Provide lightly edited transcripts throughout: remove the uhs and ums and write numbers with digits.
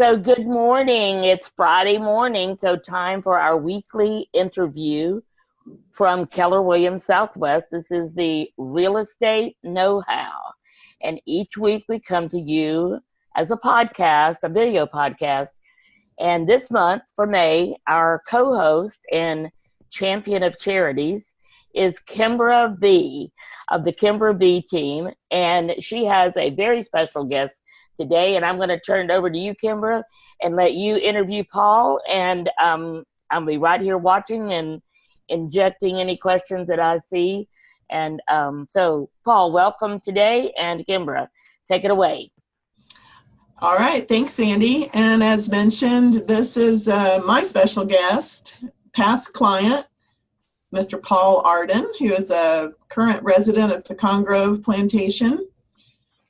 So good morning. It's Friday morning, so time for our weekly interview from Keller Williams Southwest. This is the Real Estate Know-hoW. And each week we come to you as a podcast, a video podcast. And this month for May, our co-host and champion of charities is Kimbra V of the Kimbra V team. And she has a very special guest today, and I'm going to turn it over to you, Kimbra, and let you interview Paul, and I'll be right here watching and injecting any questions that I see. And so, Paul, welcome today, and Kimbra, take it away. All right, thanks, Sandy. And as mentioned, this is my special guest, past client, Mr. Paul Arden, who is a current resident of Pecan Grove Plantation,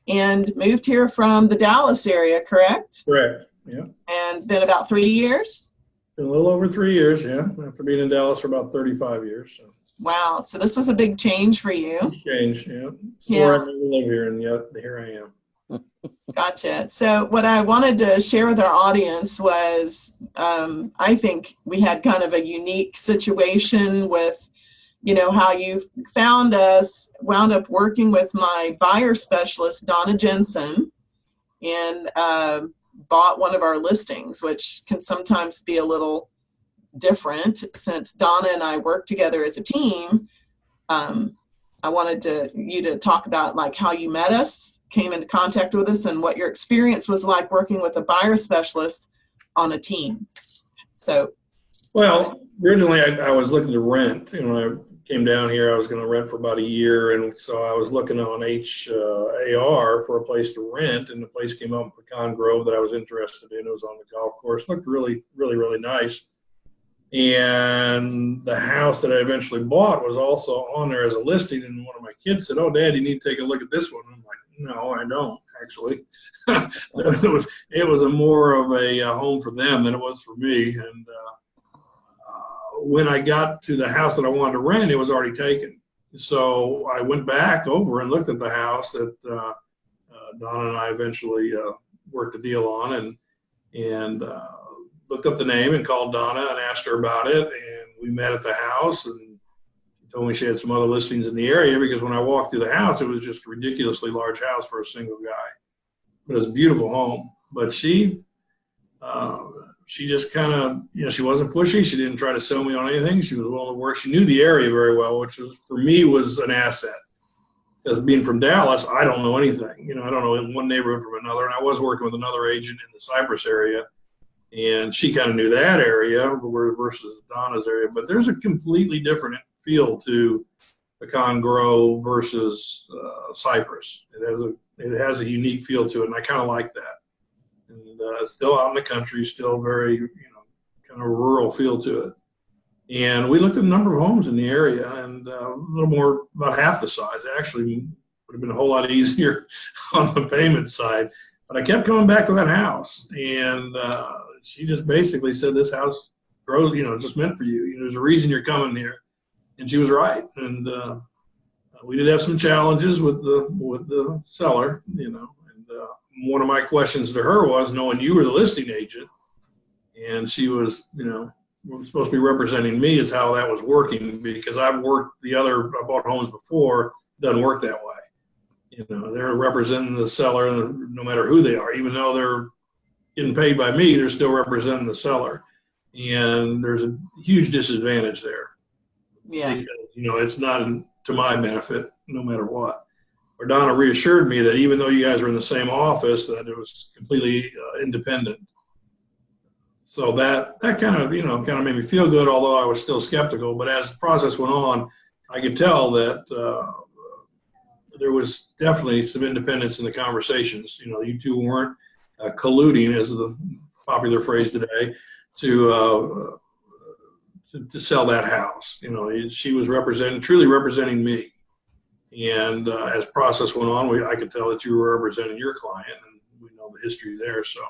and moved here from the Dallas area, correct? Correct, yeah. And been about 3 years? Been a little over 3 years, yeah. After being in Dallas for about 35 years. So. Wow, so this was a big change for you. Change, yeah. Yeah. I never live here, and yet here I am. Gotcha. So what I wanted to share with our audience was, I think we had kind of a unique situation with, you know, how you found us, wound up working with my buyer specialist, Donna Jensen, and bought one of our listings, which can sometimes be a little different since Donna and I work together as a team. I wanted you to talk about like how you met us, came into contact with us, and what your experience was like working with a buyer specialist on a team. So, well, originally I was looking to rent. You know, I came down here, I was going to rent for about a year, and so I was looking on HAR for a place to rent, and the place came up in Pecan Grove that I was interested in. It was on the golf course. Looked really, really, really nice. And the house that I eventually bought was also on there as a listing, and one of my kids said, "Oh, Dad, you need to take a look at this one." I'm like, "No, I don't, actually." It was a more of a home for them than it was for me. And when I got to the house that I wanted to rent, it was already taken. So I went back over and looked at the house that Donna and I eventually worked a deal on, and looked up the name and called Donna and asked her about it. And we met at the house, and she told me she had some other listings in the area, because when I walked through the house, it was just a ridiculously large house for a single guy. But it was a beautiful home. But she just kind of, you know, she wasn't pushy. She didn't try to sell me on anything. She was willing to work. She knew the area very well, which was, for me, was an asset. Because being from Dallas, I don't know anything. You know, I don't know one neighborhood from another. And I was working with another agent in the Cypress area, and she kind of knew that area versus Donna's area. But there's a completely different feel to Pecan Grove versus Cypress. It has a unique feel to it, and I kind of like that. And still out in the country, still very, you know, kind of rural feel to it. And we looked at a number of homes in the area, and a little more, about half the size. Actually, would have been a whole lot easier on the payment side. But I kept coming back to that house, and she just basically said, "This house grows, you know, just meant for you. You know, there's a reason you're coming here." And she was right. And we did have some challenges with the seller, you know. One of my questions to her was, knowing you were the listing agent, and she was, you know, supposed to be representing me, is how that was working, because I bought homes before. It doesn't work that way. You know, they're representing the seller no matter who they are. Even though they're getting paid by me, they're still representing the seller. And there's a huge disadvantage there. Yeah. Because, you know, it's not to my benefit no matter what. Or Donna reassured me that even though you guys were in the same office, that it was completely independent. So that kind of made me feel good, although I was still skeptical. But as the process went on, I could tell that there was definitely some independence in the conversations. You know, you two weren't colluding, as the popular phrase today, to sell that house. You know, she was truly representing me. And as process went on, I could tell that you were representing your client, and we know the history there. So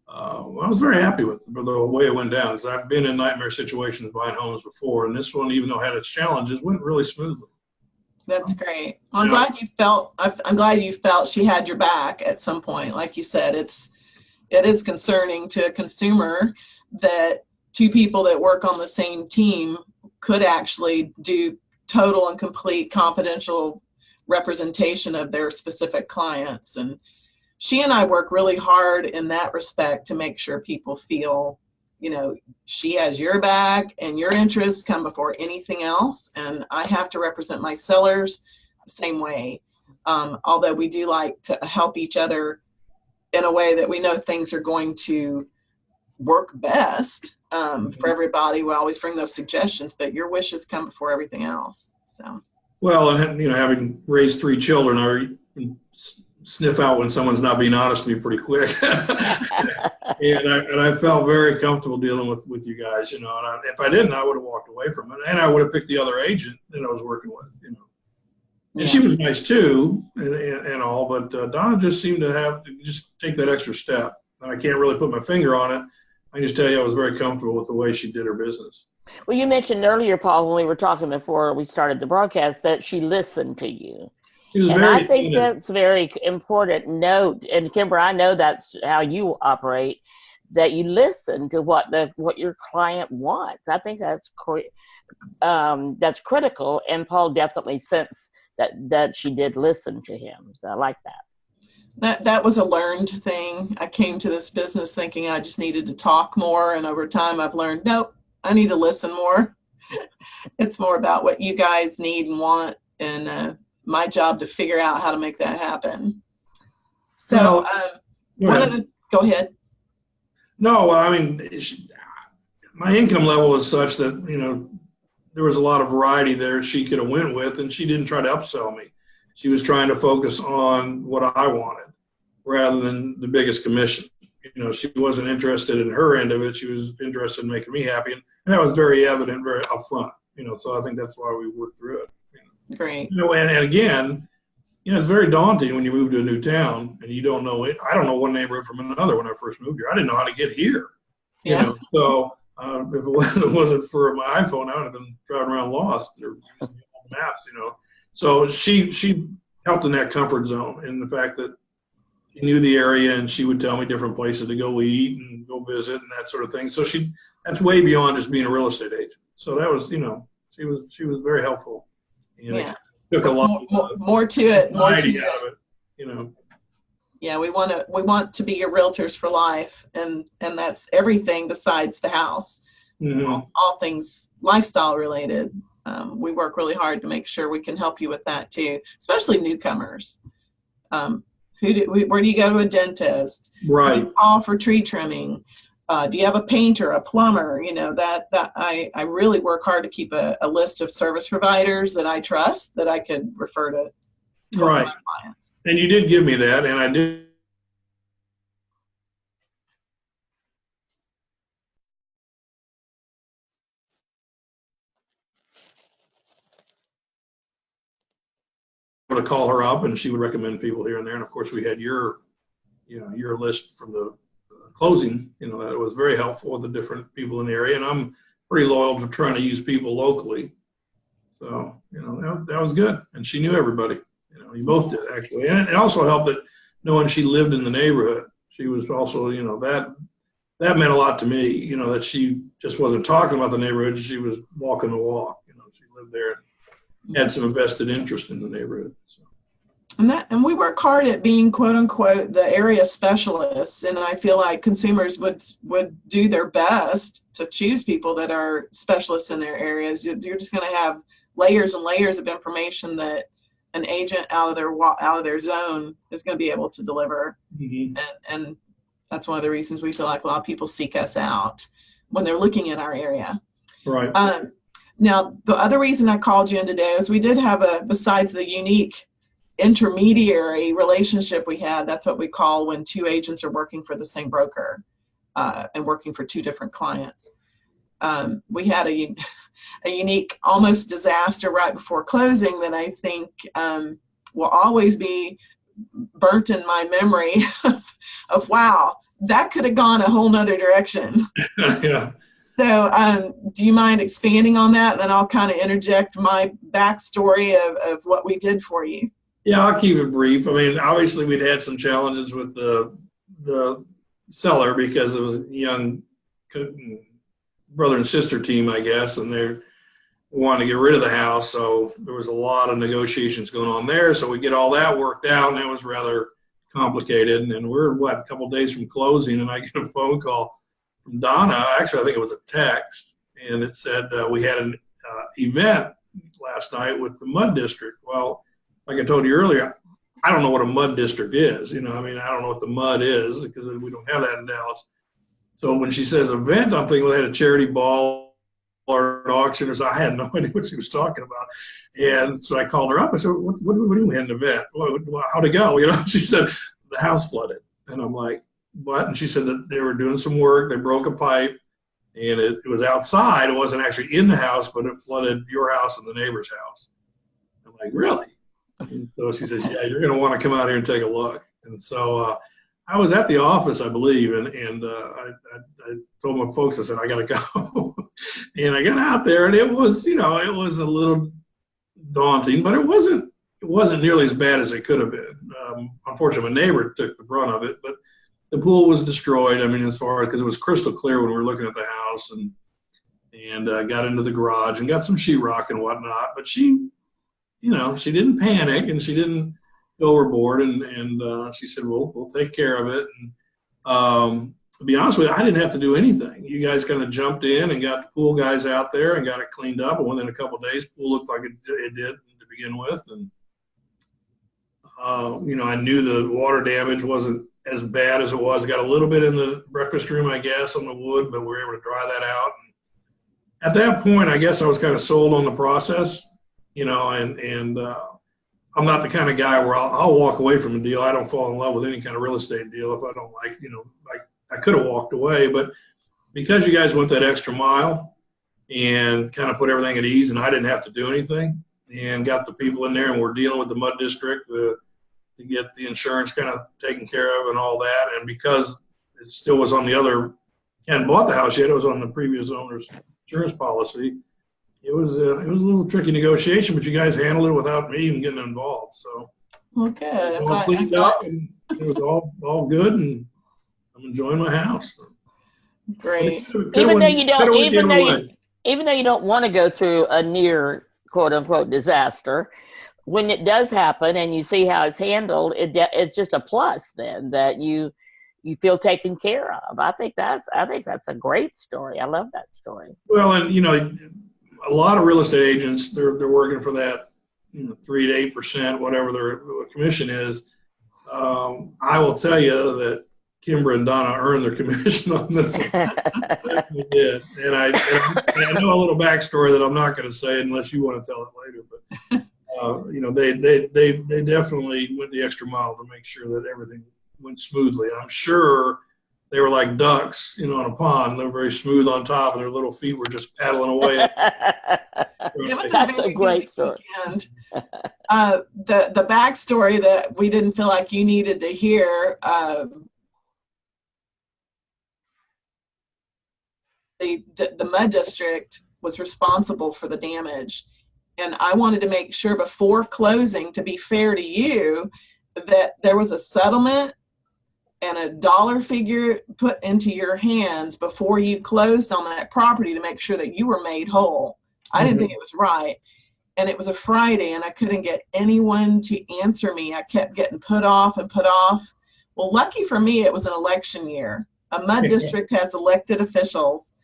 I was very happy with the way it went down, because I've been in nightmare situations buying homes before, and this one, even though it had its challenges, went really smoothly. That's great. I'm glad you felt she had your back at some point. Like you said, it is concerning to a consumer that two people that work on the same team could actually do total and complete confidential representation of their specific clients. And she and I work really hard in that respect to make sure people feel, she has your back and your interests come before anything else. And I have to represent my sellers the same way. Although we do like to help each other in a way that we know things are going to work best for everybody. We always bring those suggestions, but your wishes come before everything else. So. Well, and having raised 3 children, I sniff out when someone's not being honest with me pretty quick. and I felt very comfortable dealing with you guys, And if I didn't, I would have walked away from it, and I would have picked the other agent that I was working with, And she was nice too, and all, but Donna just seemed to have to just take that extra step. And I can't really put my finger on it. I can just tell you I was very comfortable with the way she did her business. Well, you mentioned earlier, Paul, when we were talking before we started the broadcast, that she listened to you. And I think that's very important note. And Kimber, I know that's how you operate, that you listen to what your client wants. I think that's critical. And Paul definitely sensed that she did listen to him. So I like that. That was a learned thing. I came to this business thinking I just needed to talk more. And over time I've learned, nope, I need to listen more. It's more about what you guys need and want, and my job to figure out how to make that happen. So go ahead. No, I mean, my income level is such that, there was a lot of variety there she could have went with, and she didn't try to upsell me. She was trying to focus on what I wanted rather than the biggest commission. She wasn't interested in her end of it. She was interested in making me happy. And that was very evident, very upfront, so I think that's why we worked through it. Great. And again, it's very daunting when you move to a new town and you don't know it. I don't know one neighborhood from another when I first moved here. I didn't know how to get here. So if it wasn't for my iPhone, I would have been driving around lost or using maps, So she helped in that comfort zone, and the fact that she knew the area and she would tell me different places to go eat and go visit and that sort of thing. So that's way beyond just being a real estate agent. So that was, she was very helpful. It took a lot more to it. More to it. Yeah, we want to be your realtors for life, and that's everything besides the house. Mm-hmm. All things lifestyle related. We work really hard to make sure we can help you with that too, especially newcomers. Where do you go to a dentist? Right. Do you call for tree trimming? Do you have a painter, a plumber? That I really work hard to keep a list of service providers that I trust that I could refer to right. my clients. And you did give me that, and I did. To call her up, and she would recommend people here and there. And of course, we had your list from the closing. That was very helpful with the different people in the area. And I'm pretty loyal to trying to use people locally. So that was good. And she knew everybody. You both did actually, and it also helped that knowing she lived in the neighborhood. She was also that meant a lot to me. That she just wasn't talking about the neighborhood. She was walking the walk. She lived there. Had some vested interest in the neighborhood. So. And we work hard at being quote unquote the area specialists, and I feel like consumers would do their best to choose people that are specialists in their areas. You're just going to have layers and layers of information that an agent out of their zone is going to be able to deliver. Mm-hmm. And that's one of the reasons we feel like a lot of people seek us out when they're looking in our area. Right. Now, the other reason I called you in today is we did have besides the unique intermediary relationship we had, that's what we call when two agents are working for the same broker and working for two different clients. We had a unique almost disaster right before closing that I think will always be burnt in my memory of wow, that could have gone a whole nother direction. Yeah. So do you mind expanding on that? And then I'll kind of interject my backstory of what we did for you. Yeah, I'll keep it brief. I mean, obviously we'd had some challenges with the seller because it was a young brother and sister team, I guess, and they wanted to get rid of the house. So there was a lot of negotiations going on there. So we get all that worked out, and it was rather complicated. And we're, a couple of days from closing, and I get a phone call from Donna. Actually, I think it was a text, and it said we had an event last night with the Mud District. Well, like I told you earlier, I don't know what a mud district is. I don't know what the mud is because we don't have that in Dallas. So when she says event, I'm thinking, well, they had a charity ball or an auction or something. I had no idea what she was talking about. And so I called her up. I said, what do you mean an event? How'd it go? She said, the house flooded. And I'm like, what? And she said that they were doing some work. They broke a pipe, and it was outside. It wasn't actually in the house, but it flooded your house and the neighbor's house. I'm like, really? And so she says, yeah, you're going to want to come out here and take a look. And so I was at the office, I believe, and I told my folks, I said, I got to go. And I got out there, and it was, it was a little daunting, but it wasn't nearly as bad as it could have been. Unfortunately, my neighbor took the brunt of it, but the pool was destroyed. As far as, because it was crystal clear when we were looking at the house, and got into the garage and got some sheetrock and whatnot. But she didn't panic, and she didn't go overboard, and she said, well, we'll take care of it. And to be honest with you, I didn't have to do anything. You guys kind of jumped in and got the pool guys out there and got it cleaned up, and within a couple of days, pool looked like it did to begin with. And I knew the water damage wasn't as bad as it was. Got a little bit in the breakfast room, I guess, on the wood, but we were able to dry that out. And at that point, I guess I was kind of sold on the process. And I'm not the kind of guy where I'll walk away from a deal. I don't fall in love with any kind of real estate deal if I don't like, I could have walked away, but because you guys went that extra mile and kind of put everything at ease, and I didn't have to do anything, and got the people in there, and we're dealing with the Mud District to get the insurance kind of taken care of and all that. And because it still was on the other, hadn't bought the house yet, it was on the previous owner's insurance policy. It was a little tricky negotiation, but you guys handled it without me even getting involved. So, well, good. It all cleaned up, and it was all good, and I'm enjoying my house. Great. Even though you don't want to go through a near quote unquote disaster, when it does happen and you see how it's handled, it's just a plus then that you feel taken care of. I think that's a great story. I love that story. Well, and a lot of real estate agents, they're working for that 3 to 8%, whatever their commission is. I will tell you that Kimbra and Donna earned their commission on this one. They did, and I know a little backstory that I'm not going to say unless you want to tell it later. But they definitely went the extra mile to make sure that everything went smoothly. I'm sure they were like ducks, on a pond. They were very smooth on top, and their little feet were just paddling away. That's a great story. The backstory that we didn't feel like you needed to hear. The Mud District was responsible for the damage, and I wanted to make sure before closing, to be fair to you, that there was a settlement and a dollar figure put into your hands before you closed on that property to make sure that you were made whole. I didn't think it was right. And it was a Friday, and I couldn't get anyone to answer me. I kept getting put off. Well, lucky for me, it was an election year. A Mud District has elected officials,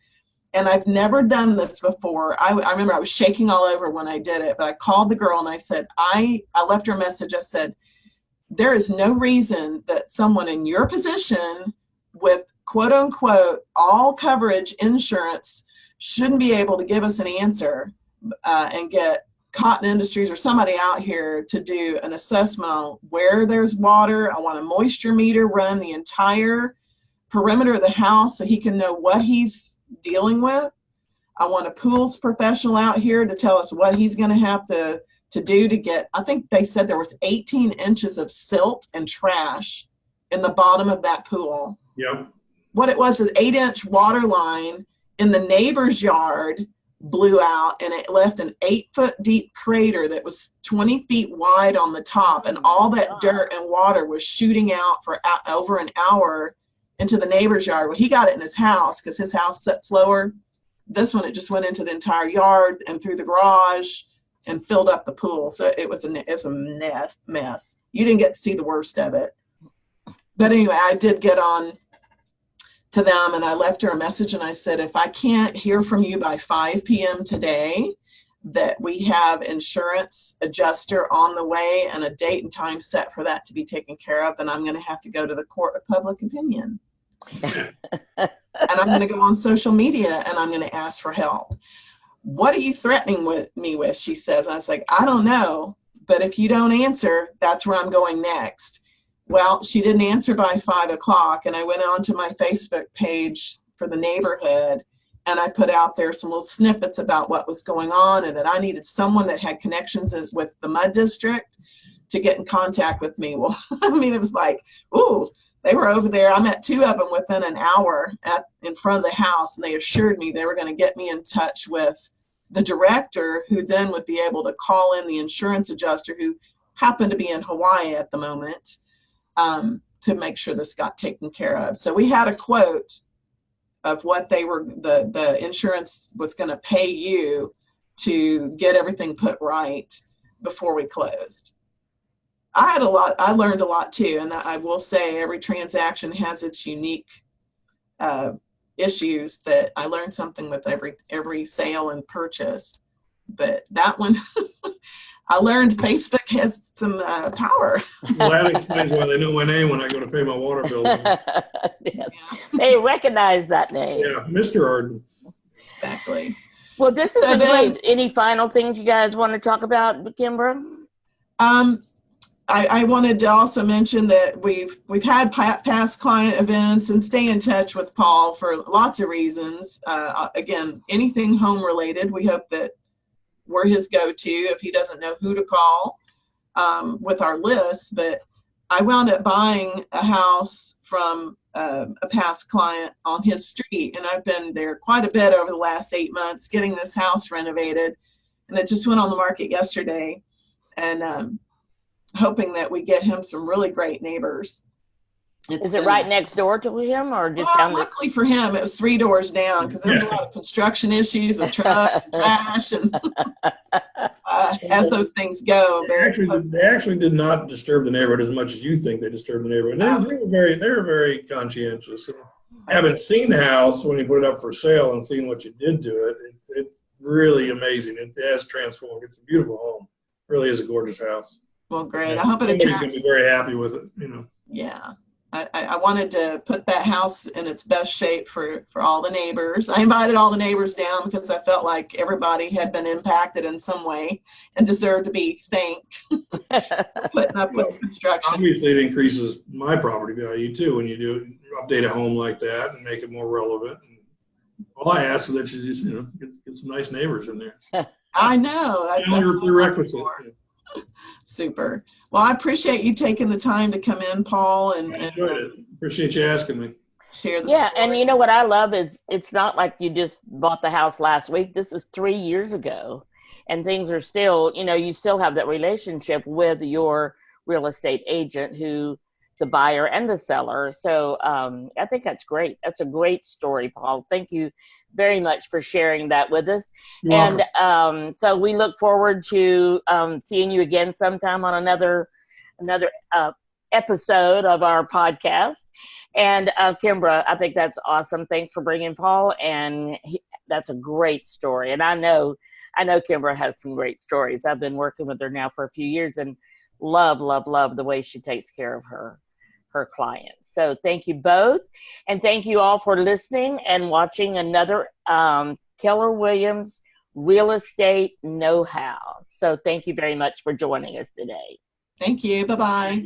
and I've never done this before. I remember I was shaking all over when I did it, but I called the girl and I said, I left her a message. I said, there is no reason that someone in your position with quote unquote all coverage insurance shouldn't be able to give us an answer and get Cotton Industries or somebody out here to do an assessment on where there's water. I want a moisture meter run the entire perimeter of the house so he can know what he's dealing with. I want a pools professional out here to tell us what he's going to have to do to get, I think they said there was 18 inches of silt and trash in the bottom of that pool. Yep. What it was, an 8-inch water line in the neighbor's yard blew out, and it left an 8-foot deep crater that was 20 feet wide on the top, and all that dirt and water was shooting out for over an hour into the neighbor's yard. Well, he got it in his house because his house sets lower. This one, it just went into the entire yard and through the garage and filled up the pool. So it was a mess. You didn't get to see the worst of it. But anyway, I did get on to them, and I left her a message, and I said, if I can't hear from you by 5 p.m. today, that we have insurance adjuster on the way and a date and time set for that to be taken care of, then I'm going to have to go to the court of public opinion. And I'm going to go on social media and I'm going to ask for help. What are you threatening me with? She says. And I was like, I don't know, but if you don't answer, that's where I'm going next. Well, she didn't answer by 5 o'clock, and I went on to my Facebook page for the neighborhood, and I put out there some little snippets about what was going on and that I needed someone that had connections with the mud district to get in contact with me. Well, I mean, it was like, ooh, they were over there. I met 2 of them within an hour in front of the house, and they assured me they were going to get me in touch with the director, who then would be able to call in the insurance adjuster, who happened to be in Hawaii at the moment, to make sure this got taken care of. So we had a quote of what they were, the insurance was going to pay you to get everything put right before we closed. I learned a lot too, and I will say every transaction has its unique issues that I learned something with every sale and purchase. But that one, I learned Facebook has some power. Well, that explains why they know my name when I go to pay my water bill. Yeah. They recognize that name. Yeah, Mr. Arden. Exactly. Well, this is great. Any final things you guys want to talk about, Kimbra? I wanted to also mention that we've had past client events and stay in touch with Paul for lots of reasons. Again, anything home related, we hope that we're his go-to if he doesn't know who to call with our list. But I wound up buying a house from a past client on his street, and I've been there quite a bit over the last 8 months getting this house renovated, and it just went on the market yesterday, and hoping that we get him some really great neighbors. Is it right next door to him, or just down the... Luckily for him, it was 3 doors down, because there was a lot of construction issues with trucks and trash, and as those things go. They actually did not disturb the neighborhood as much as you think they disturbed the neighborhood. They were very conscientious. Having seen the house when you put it up for sale and seeing what you did to it, it's really amazing. It has transformed. It's a beautiful home. It really is a gorgeous house. Well, great. I hope it attracts. Somebody's going to be very happy with it, you know. Yeah. I wanted to put that house in its best shape for all the neighbors. I invited all the neighbors down because I felt like everybody had been impacted in some way and deserved to be thanked for putting up with construction. Obviously, it increases my property value too when you do update a home like that and make it more relevant. And all I ask is that you just get some nice neighbors in there. I know. That's your prerequisite. Super. Well, I appreciate you taking the time to come in, Paul. I enjoyed it. Appreciate you asking me. Share the story. And you know what I love is it's not like you just bought the house last week. This is 3 years ago, and things are still, you still have that relationship with your real estate agent, who the buyer and the seller. So I think that's great. That's a great story, Paul. Thank you very much for sharing that with us. You're welcome. So we look forward to seeing you again sometime on another episode of our podcast. And Kimbra, I think that's awesome. Thanks for bringing Paul, and that's a great story. And I know Kimbra has some great stories. I've been working with her now for a few years, and love the way she takes care of her clients. So thank you both, and thank you all for listening and watching another Keller Williams Real Estate Know-How. So thank you very much for joining us today. Thank you. Bye-bye.